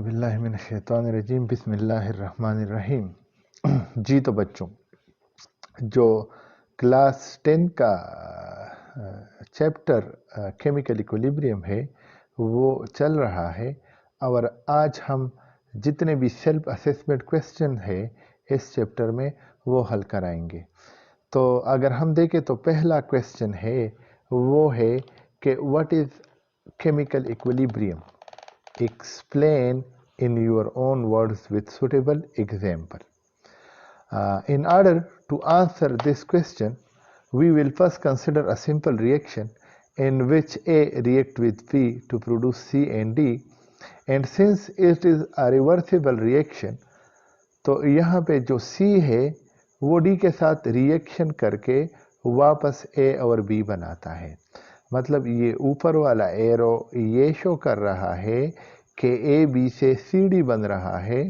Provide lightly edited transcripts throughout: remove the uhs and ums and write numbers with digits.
औज़ुबिल्लाहिमिनश्शैतानिर्रजीम बिस्मिल्लाहिर्रहमानिर्रहीम। जी तो बच्चों, जो क्लास 10 का चैप्टर केमिकल इक्विलिब्रियम है वो चल रहा है और आज हम जितने भी सेल्फ असेसमेंट क्वेश्चन है इस चैप्टर में वो हल कराएंगे। तो अगर हम देखें तो पहला क्वेश्चन है वो है कि what is chemical equilibrium, explain in your own words with suitable example. In order to answer this question, we will first consider a simple reaction in which A react with B to produce C and D, and since it is a reversible reaction, तो यहाँ पे जो C है वो D के साथ reaction करके वापस A और B बनाता है। मतलब ये ऊपर वाला एरो ये शो कर रहा है कि ए बी से सी डी बन रहा है,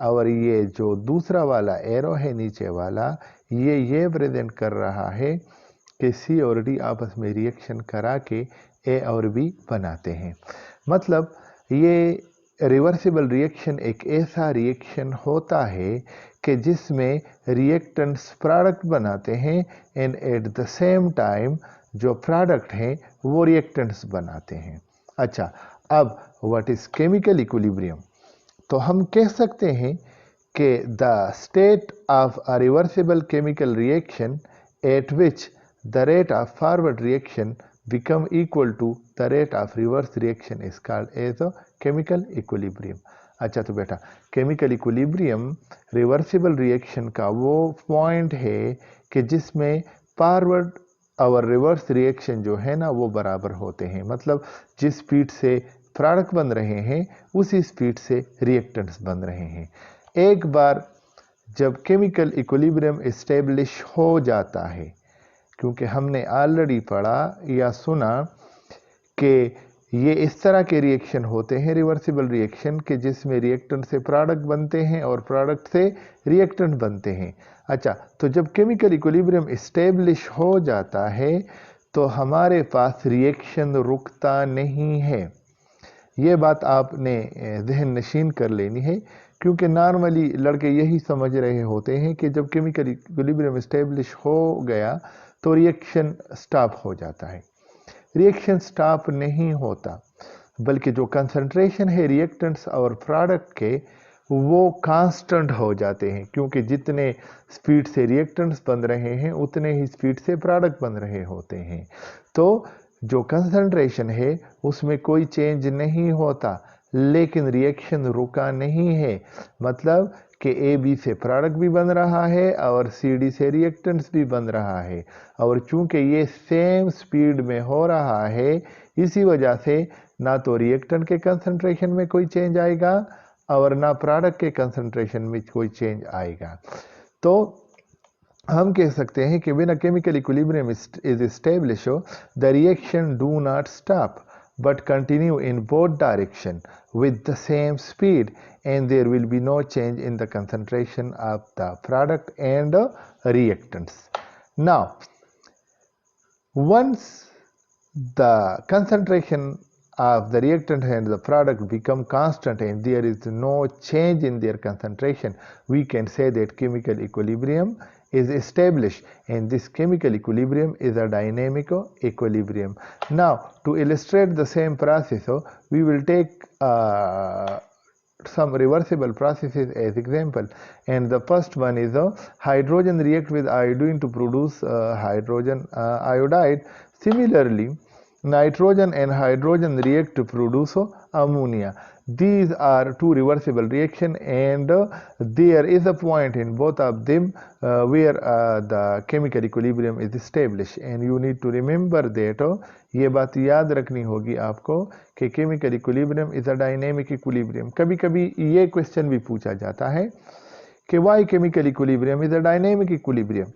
और ये जो दूसरा वाला एरो है नीचे वाला ये प्रेजेंट कर रहा है कि सी और डी आपस में रिएक्शन करा के ए और बी बनाते हैं। मतलब ये रिवर्सिबल रिएक्शन एक ऐसा रिएक्शन होता है कि जिसमें रिएक्टेंट्स प्रोडक्ट बनाते हैं and at the same time जो प्रोडक्ट हैं वो रिएक्टेंट्स बनाते हैं। अच्छा, अब व्हाट इज केमिकल इक्विलिब्रियम? तो हम कह सकते हैं कि the state of a reversible chemical reaction at which the rate of forward reaction become equal to the rate of reverse reaction is called as a chemical equilibrium. अच्छा, तो बेटा chemical equilibrium reversible reaction का वो point है कि जिसमें forward और reverse reaction जो है ना वो बराबर होते हैं। मतलब जिस स्पीड से प्रोडक्ट बन रहे हैं उसी स्पीड से रिएक्टेंट्स बन रहे हैं। एक बार जब केमिकल इक्विलिब्रियम इस्टेब्लिश हो जाता है, क्योंकि हमने ऑलरेडी पढ़ा या सुना कि ये इस तरह के रिएक्शन होते हैं रिवर्सिबल रिएक्शन के जिसमें रिएक्टेंट से प्रोडक्ट बनते हैं और प्रोडक्ट से रिएक्टेंट बनते हैं। अच्छा, तो जब केमिकल इक्विलिब्रियम इस्टेब्लिश हो जाता है तो हमारे पास रिएक्शन रुकता नहीं है। ये बात आपने जहन नशीन कर लेनी है, क्योंकि नॉर्मली लड़के यही समझ रहे होते हैं कि जब केमिकल इक्विलिब्रियम इस्टेब्लिश हो गया तो रिएक्शन स्टॉप हो जाता है। रिएक्शन स्टॉप नहीं होता, बल्कि जो कंसंट्रेशन है रिएक्टेंट्स और प्रोडक्ट के वो कांस्टेंट हो जाते हैं, क्योंकि जितने स्पीड से रिएक्टेंट्स बन रहे हैं उतने ही स्पीड से प्रोडक्ट बन रहे होते हैं। तो जो कंसंट्रेशन है उसमें कोई चेंज नहीं होता, लेकिन रिएक्शन रुका नहीं है। मतलब कि ए बी से प्रोडक्ट भी बन रहा है और सी डी से रिएक्टेंट्स भी बन रहा है, और चूंकि ये सेम स्पीड में हो रहा है इसी वजह से ना तो रिएक्टेंट के कंसंट्रेशन में कोई चेंज आएगा और ना प्रोडक्ट के कंसंट्रेशन में कोई चेंज आएगा। तो हम कह सकते हैं कि when a chemical equilibrium is established, the reaction do not stop but continue in both direction with the same speed, and there will be no change in the concentration of the product and reactants. Now, once the concentration of the reactant and the product become constant and there is no change in their concentration, we can say that chemical equilibrium is established, and this chemical equilibrium is a dynamic equilibrium. Now, to illustrate the same process, we will take some reversible processes as example, and the first one is hydrogen react with iodine to produce hydrogen iodide. Similarly, nitrogen and hydrogen react to produce ammonia. These are two reversible reactions, and there is a point in both of them where the chemical equilibrium is established, and you need to remember that ये बात याद रखनी होगी आपको कि chemical equilibrium is a dynamic equilibrium. कभी कभी ये क्वेश्चन भी पूछा जाता है कि why chemical equilibrium is a dynamic equilibrium,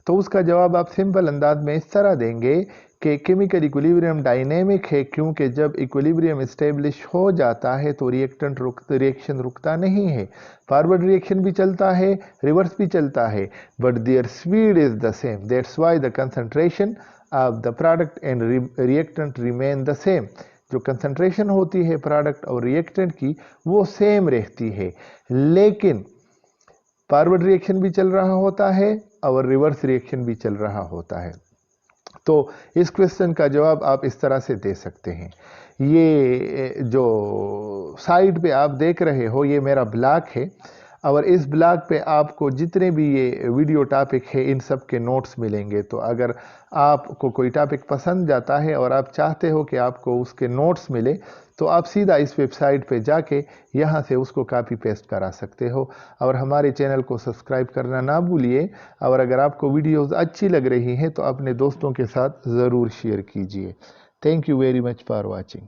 तो उसका जवाब आप सिंपल अंदाज में इस तरह देंगे कि केमिकल इक्विलिब्रियम डायनेमिक है क्योंकि जब इक्विलिब्रियम इस्टेब्लिश हो जाता है तो रिएक्शन रुकता नहीं है। फॉरवर्ड रिएक्शन भी चलता है, रिवर्स भी चलता है, but there speed is the same. That's why the concentration of the product and reactant remain the same. जो कंसंट्रेशन होती है प्रोडक्ट और रिएक्टेंट की वो सेम रहती है, लेकिन फॉरवर्ड रिएक्शन भी चल रहा होता है और रिवर्स रिएक्शन भी चल रहा होता है। तो इस क्वेश्चन का जवाब आप इस तरह से दे सकते हैं। ये जो साइड पे आप देख रहे हो ये मेरा ब्लॉग है, और इस ब्लॉग पे आपको जितने भी ये वीडियो टॉपिक है इन सब के नोट्स मिलेंगे। तो अगर आपको कोई टॉपिक पसंद जाता है और आप चाहते हो कि आपको उसके नोट्स मिले, तो आप सीधा इस वेबसाइट पे जाके यहाँ से उसको कॉपी पेस्ट करा सकते हो। और हमारे चैनल को सब्सक्राइब करना ना भूलिए, और अगर आपको वीडियोस अच्छी लग रही हैं तो अपने दोस्तों के साथ ज़रूर शेयर कीजिए। Thank you very much for watching.